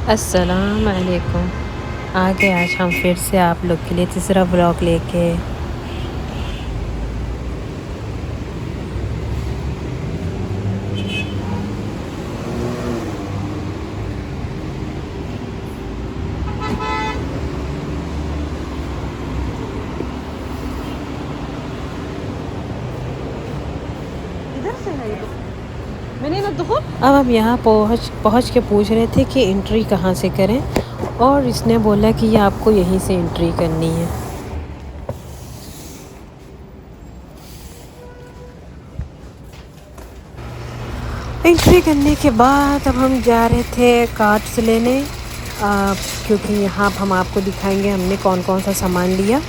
अस्सलाम वालेकुम। आ गए आज हम फिर से आप लोग के लिए तीसरा व्लॉग लेके। इधर से है ये तो मैंने ना दुखो। अब हम यहाँ पहुँच पहुँच के पूछ रहे थे कि एंट्री कहाँ से करें, और इसने बोला कि ये आपको यहीं से एंट्री करनी है। एंट्री करने के बाद अब हम जा रहे थे कार्ड्स लेने, क्योंकि यहाँ हम आपको दिखाएंगे हमने कौन कौन सा सामान लिया,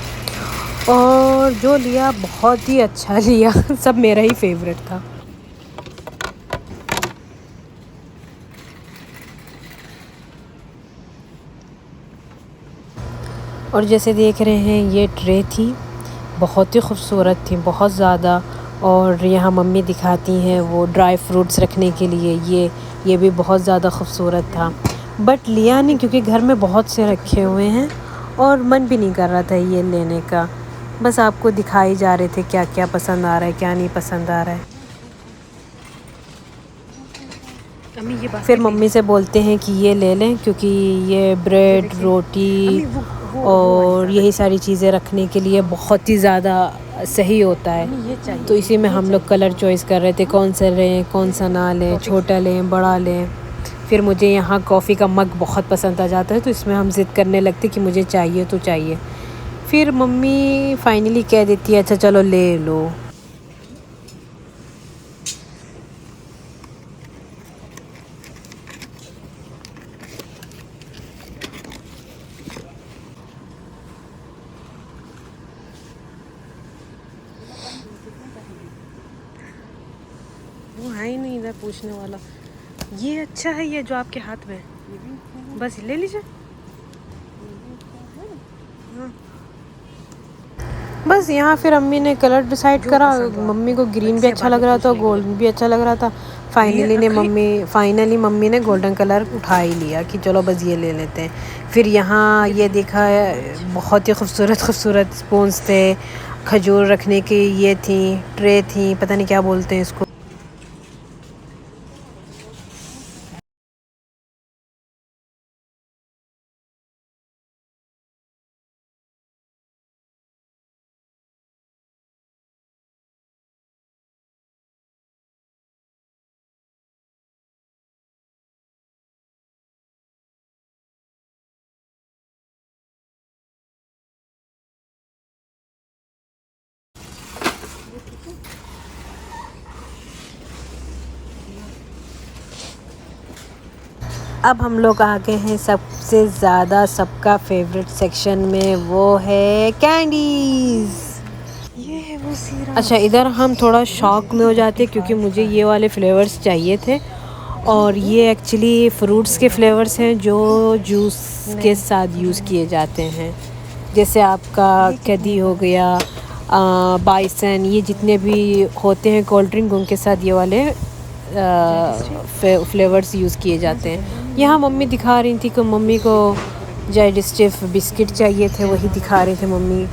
और जो लिया बहुत ही अच्छा लिया सब मेरा ही फेवरेट था। और जैसे देख रहे हैं ये ट्रे थी, बहुत ही खूबसूरत थी, बहुत ज़्यादा। और यहाँ मम्मी दिखाती हैं वो ड्राई फ्रूट्स रखने के लिए, ये भी बहुत ज़्यादा खूबसूरत था। बट लिया नहीं क्योंकि घर में बहुत से रखे हुए हैं और मन भी नहीं कर रहा था ये लेने का। बस आपको दिखाई जा रहे थे क्या क्या पसंद आ रहा है, क्या नहीं पसंद आ रहा है। फिर मम्मी से बोलते हैं कि ये ले लें, क्योंकि ये ब्रेड, रोटी और यही सारी चीज़ें रखने के लिए बहुत ही ज़्यादा सही होता है। तो इसी में हम लोग कलर चॉइस कर रहे थे, कौन सा लें कौन सा ना लें, छोटा लें बड़ा लें। फिर मुझे यहाँ कॉफ़ी का मग बहुत पसंद आ जाता है, तो इसमें हम ज़िद करने लगते कि मुझे चाहिए तो चाहिए। फिर मम्मी फाइनली कह देती है अच्छा चलो ले लो। वो है ही नहीं इधर पूछने वाला। ये अच्छा है, ये जो आपके हाथ में है, बस ले लीजिए। हाँ। बस यहाँ फिर अम्मी ने कलर डिसाइड करा। मम्मी को ग्रीन भी अच्छा लग रहा था, गोल्डन भी अच्छा लग रहा था। फाइनली मम्मी ने गोल्डन कलर उठा ही लिया कि चलो बस ये ले लेते हैं। फिर यहाँ ये देखा है, बहुत ही खूबसूरत खूबसूरत स्पून्स थे, खजूर रखने की ये थी, ट्रे थी, पता नहीं क्या बोलते हैं इसको। अब हम लोग आ गए हैं सबसे ज़्यादा सबका फेवरेट सेक्शन में, वो है कैंडीज़। ये है वो सीरा। अच्छा, इधर हम थोड़ा शॉक में हो जाते क्योंकि मुझे ये वाले फ्लेवर्स चाहिए थे, और ये एक्चुअली फ्रूट्स के फ्लेवर्स हैं जो जूस के साथ यूज़ किए जाते हैं। जैसे आपका कदी हो गया, बाइसन, ये जितने भी होते हैं कोल्ड ड्रिंक, उनके साथ ये वाले फ्लेवर्स यूज़ किए जाते हैं। यहाँ मम्मी दिखा रही थी कि मम्मी को डाइजेस्टिव बिस्किट चाहिए थे, वही दिखा रहे थे मम्मी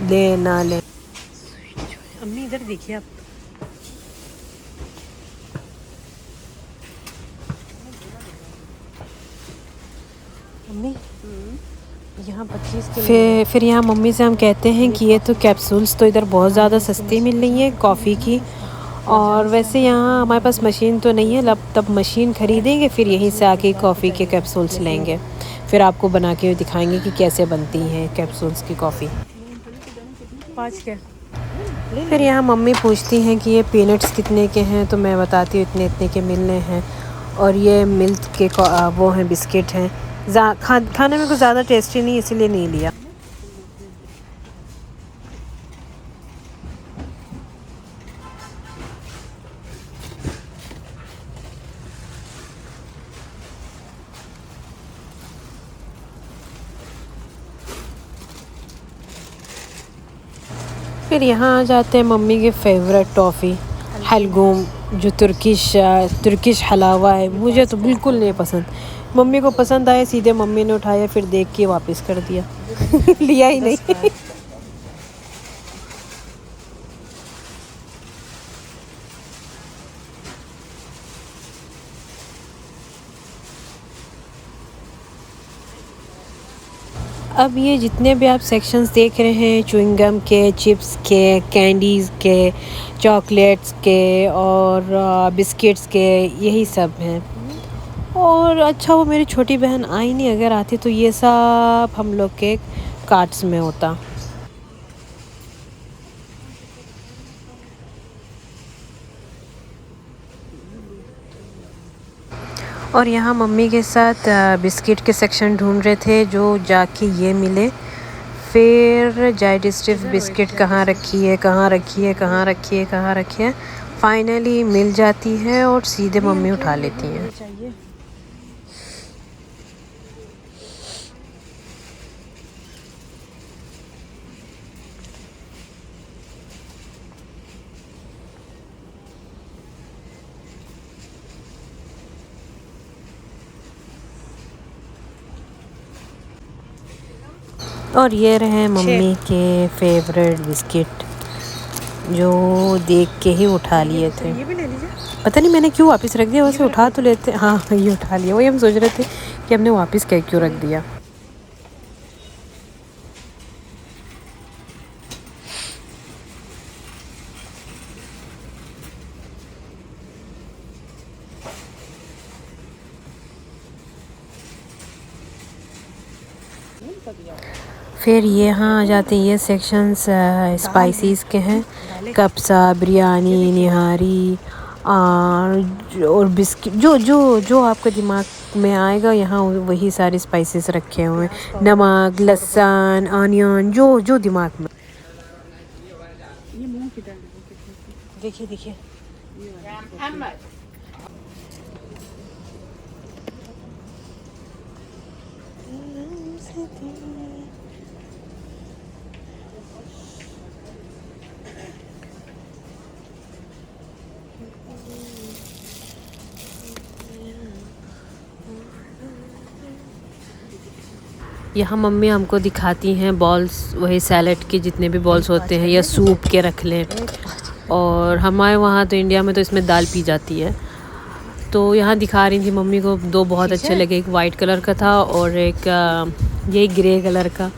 ले ना ले। अम्मी इधर देखिए आप। मम्मी यहाँ 25 के फिर यहाँ मम्मी से हम कहते हैं कि ये तो कैप्सूल्स तो इधर बहुत ज़्यादा सस्ती मिल रही है कॉफ़ी की, और वैसे यहाँ हमारे पास मशीन तो नहीं है, तब मशीन ख़रीदेंगे फिर यहीं से आके कॉफ़ी के कैप्सूल्स लेंगे, फिर आपको बना के दिखाएंगे कि कैसे बनती हैं कैप्सूल्स की कॉफ़ी। 5 के। फिर यहाँ मम्मी पूछती हैं कि ये पीनट्स कितने के हैं, तो मैं बताती हूँ इतने इतने के मिलने हैं। और ये मिल्क के वो हैं, बिस्किट हैं। खाने में कुछ ज़्यादा टेस्टी नहीं, इसीलिए नहीं लिया। फिर यहाँ आ जाते हैं मम्मी के फेवरेट टॉफ़ी हलगूम। जो तुर्किश हलावा है, मुझे तो बिल्कुल नहीं पसंद। मम्मी को पसंद आया, सीधे मम्मी ने उठाया, फिर देख के वापस कर दिया। लिया ही नहीं। अब ये जितने भी आप सेक्शंस देख रहे हैं, च्युइंगम के, चिप्स के, कैंडीज़ के, चॉकलेट्स के और बिस्किट्स के, यही सब हैं। और अच्छा वो मेरी छोटी बहन आई नहीं, अगर आती तो ये सब हम लोग के कार्ट्स में होता। और यहाँ मम्मी के साथ बिस्किट के सेक्शन ढूंढ रहे थे, जो जाके ये मिले। फिर डाइजेस्टिव बिस्किट कहाँ रखी है, कहाँ रखी है, कहाँ रखी है, कहाँ रखी है, फाइनली मिल जाती है और सीधे मम्मी उठा लेती हैं। और ये रहे मम्मी के फेवरेट बिस्किट, जो देख के ही उठा लिए थे। ये भी ले लीजिए। पता नहीं मैंने क्यों वापस रख दिया, वैसे उठा तो लेते। हाँ, ये उठा लिया। वही हम सोच रहे थे कि हमने वापस क्यों रख दिया। फिर ये यहाँ आ जाते हैं, ये सेक्शंस स्पाइसेस के हैं। कब्सा, बिरयानी, निहारी और बिस्किट, जो जो जो आपका दिमाग में आएगा, यहाँ वही सारे स्पाइसेस रखे हुए हैं। नमक, लहसुन, ऑनियन, जो जो दिमाग में। ये मूंग की दाल देखिए देखिए, यहाँ मम्मी हमको दिखाती हैं बॉल्स, वही सैलेड के जितने भी बॉल्स होते हैं या सूप के रख लें। और हमारे वहाँ तो इंडिया में तो इसमें दाल पी जाती है। तो यहाँ दिखा रही थी मम्मी को, दो बहुत अच्छे लगे, एक वाइट कलर का था और एक ये ग्रे कलर का।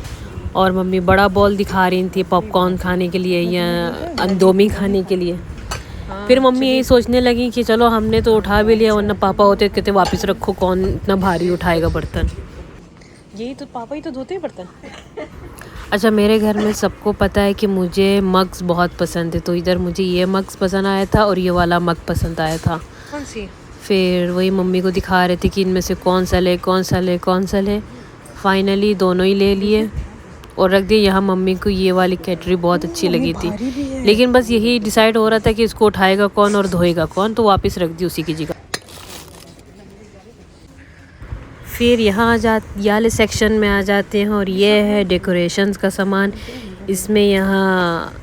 और मम्मी बड़ा बॉल दिखा रही थी पॉपकॉर्न खाने के लिए या अंदोमी खाने के लिए। फिर मम्मी यही सोचने लगी कि चलो हमने तो उठा भी लिया, वरना पापा होते कहते वापस रखो, कौन इतना भारी उठाएगा बर्तन। यही तो पापा ही तो धोते हैं बर्तन। अच्छा, मेरे घर में सबको पता है कि मुझे मग्स बहुत पसंद है, तो इधर मुझे ये मग्स पसंद आया था और ये वाला मग पसंद आया था। कौन सी? फिर वही मम्मी को दिखा रहे थे कि इनमें से कौन सा ले, कौन सा ले, कौन सा ले। फाइनली दोनों ही ले लिए और रख दिए। यहाँ मम्मी को ये वाली कैटरी बहुत अच्छी लगी थी, लेकिन बस यही डिसाइड हो रहा था कि इसको उठाएगा कौन और धोएगा कौन, तो वापस रख दी उसी की जगह। फिर यहाँ ये वाले सेक्शन में आ जाते हैं और ये है डेकोरेशंस का सामान। इसमें यहाँ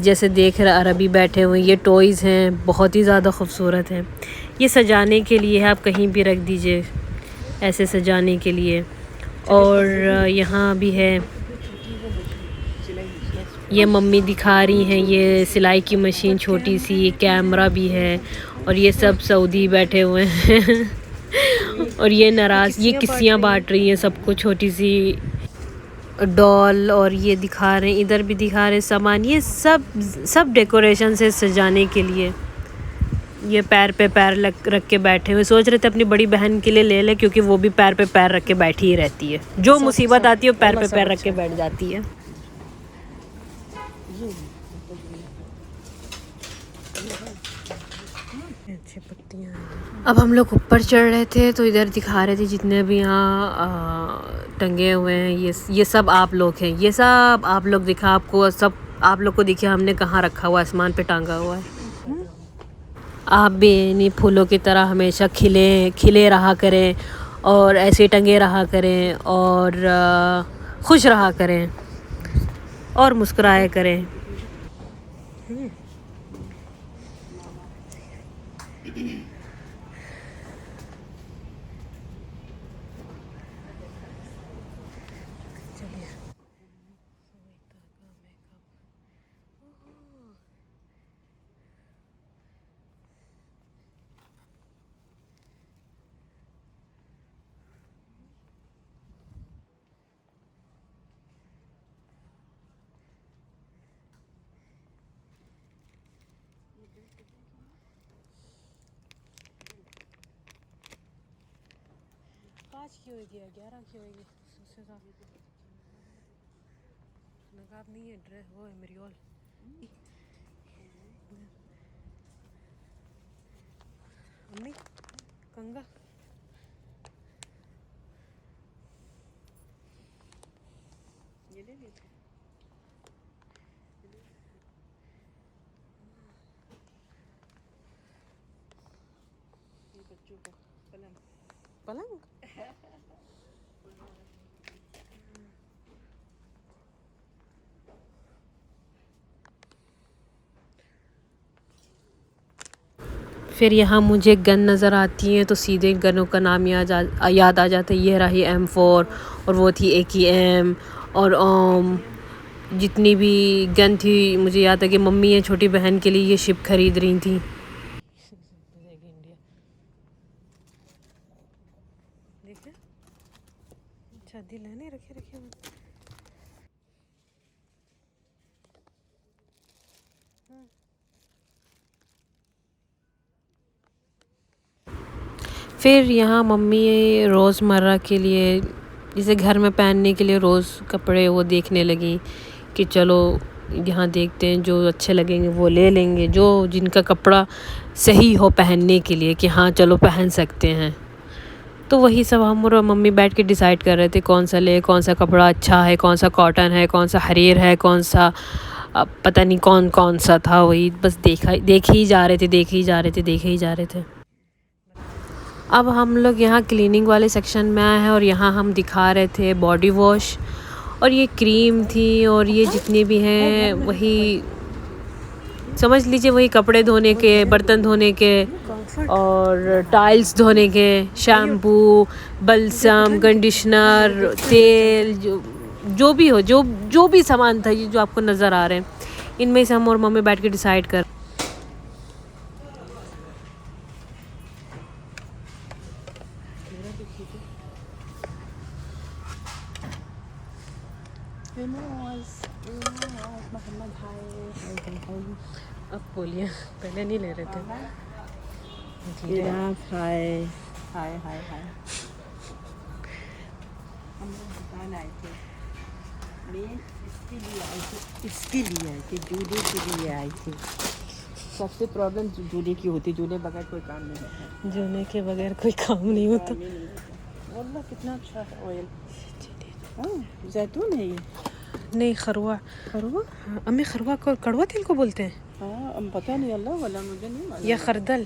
जैसे देख रहे अरबी बैठे हुए, ये टॉयज़ हैं, बहुत ही ज़्यादा खूबसूरत हैं। ये सजाने के लिए है, आप कहीं भी रख दीजिए ऐसे सजाने के लिए। और यहाँ भी है, ये मम्मी दिखा रही हैं, ये सिलाई की मशीन छोटी सी, कैमरा भी है। और ये सब सऊदी बैठे हुए हैं और ये नाराज़, ये किस्सियाँ बांट रही हैं सबको, छोटी सी डॉल। और ये दिखा रहे हैं, इधर भी दिखा रहे हैं सामान। ये सब डेकोरेशन से सजाने के लिए। ये पैर पे पैर रख के बैठे हुए, सोच रहे थे अपनी बड़ी बहन के लिए ले ले, क्योंकि वो भी पैर पे पैर रख के बैठी ही रहती है। जो मुसीबत आती है वो पैर पे पैर रख के बैठ जाती है। अब हम लोग ऊपर चढ़ रहे थे, तो इधर दिखा रहे थे जितने भी यहाँ टंगे हुए हैं, ये सब आप लोग हैं। ये सब आप लोग दिखा आपको, सब आप लोग को दिखे हमने कहाँ रखा हुआ है, आसमान पे टांगा हुआ है। आप भी इन्हीं फूलों की तरह हमेशा खिले रहा करें और ऐसे टंगे रहा करें और खुश रहा करें और मुस्कुराया करें। आज की होगी 11 की होगी सबसे ज़्यादा नकाब नहीं है ड्रेस वो है मरियोल अम्मी कंगा ये ले लेते ये बच्चों का पलंग फिर यहाँ मुझे गन नज़र आती हैं तो सीधे गनों का नाम याद आ जाता है। ये रही M4 और वो थी AKM और जितनी भी गन थी मुझे याद है कि मम्मी है छोटी बहन के लिए ये शिप खरीद रही थी। देखे अच्छा दिल है नहीं रखे रखे फिर यहाँ मम्मी रोज़मर्रा के लिए जैसे घर में पहनने के लिए रोज़ कपड़े वो देखने लगी कि चलो यहाँ देखते हैं जो अच्छे लगेंगे वो ले लेंगे, जो जिनका कपड़ा सही हो पहनने के लिए कि हाँ चलो पहन सकते हैं। तो वही सब हम और मम्मी बैठ के डिसाइड कर रहे थे कौन सा ले, कौन सा कपड़ा अच्छा है, कौन सा कॉटन है, कौन सा हरीर है, कौन सा पता नहीं कौन कौन सा था। वही बस देखे ही जा रहे थे। अब हम लोग यहाँ क्लीनिंग वाले सेक्शन में आए हैं और यहाँ हम दिखा रहे थे बॉडी वॉश और ये क्रीम थी और ये जितने भी हैं वही समझ लीजिए वही कपड़े धोने के, बर्तन धोने के और टाइल्स धोने के, शैम्पू, बल्सम, कंडीशनर, तेल, जो भी हो, जो भी सामान था ये जो आपको नज़र आ रहे हैं इनमें से हम और मम्मी बैठ के डिसाइड कर। अब बोलिए पहले नहीं ले रहे थे। हाय हाय हाय हाय हम लोग दुकान आए थे मैं इसके लिए आई थी जूडे के लिए आई थी। सबसे प्रॉब्लम जूडे की होती, जूडे बगैर कोई काम नहीं होता, जूने के बगैर कोई काम नहीं होता। वल्लाह कितना अच्छा ऑयल, जैतून है ये नहीं खरवा अम्मी खरवा को कड़वा तेल को बोलते हैं। हाँ अब पता नहीं, अल्लाह वाला मुझे नहीं मालूम। या खरदल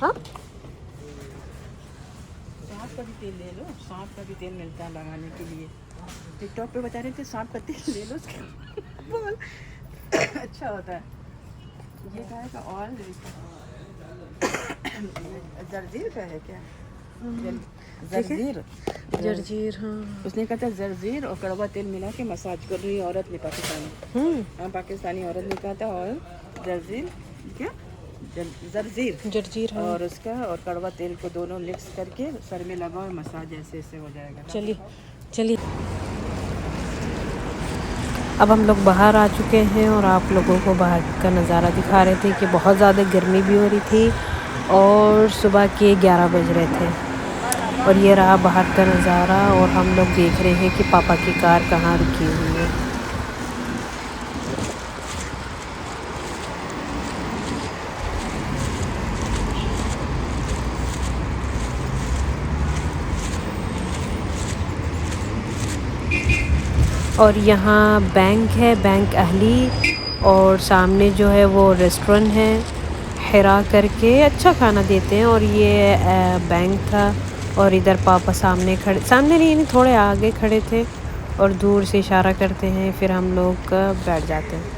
हाँ सांप का भी तेल ले लो, सांप का भी तेल मिलता है लगाने के लिए। टिकटॉक पे बता रहे थे सांप का तेल ले लो बोल अच्छा होता है। ये गाय का ऑयल जर्जीर का है क्या? जर्जीर हाँ उसने कहा था जर्जीर और कड़वा तेल मिला के मसाज कर रही औरत ने, पाकिस्तानी हाँ पाकिस्तानी औरत ने कहा था ऑयल जर्जीर क्या जर्जीर हाँ। और उसका और कड़वा तेल को दोनों मिक्स करके सर में लगाओ और मसाज ऐसे ऐसे हो जाएगा। चलिए अब हम लोग बाहर आ चुके हैं और आप लोगों को बाहर का नज़ारा दिखा रहे थे कि बहुत ज़्यादा गर्मी भी हो रही थी और सुबह के 11 बज रहे थे और ये रहा बाहर का नज़ारा और हम लोग देख रहे हैं कि पापा की कार कहाँ रुकी हुई है। और यहाँ बैंक है, बैंक अहली, और सामने जो है वो रेस्टोरेंट है हिरा करके, अच्छा खाना देते हैं। और ये बैंक था और इधर पापा सामने नहीं थोड़े आगे खड़े थे और दूर से इशारा करते हैं, फिर हम लोग बैठ जाते हैं।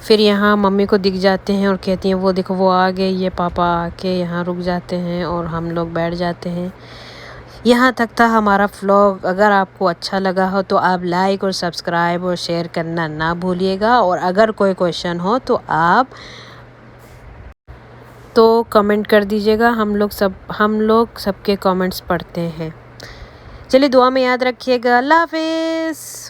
फिर यहाँ मम्मी को दिख जाते हैं और कहती हैं वो देखो वो आ गए। ये पापा आके यहाँ रुक जाते हैं और हम लोग बैठ जाते हैं। यहाँ तक था हमारा व्लॉग। अगर आपको अच्छा लगा हो तो आप लाइक और सब्सक्राइब और शेयर करना ना भूलिएगा, और अगर कोई क्वेश्चन हो तो आप कमेंट कर दीजिएगा। हम लोग सबके कमेंट्स पढ़ते हैं। चलिए दुआ में याद रखिएगा। अल्लाह हाफिज़।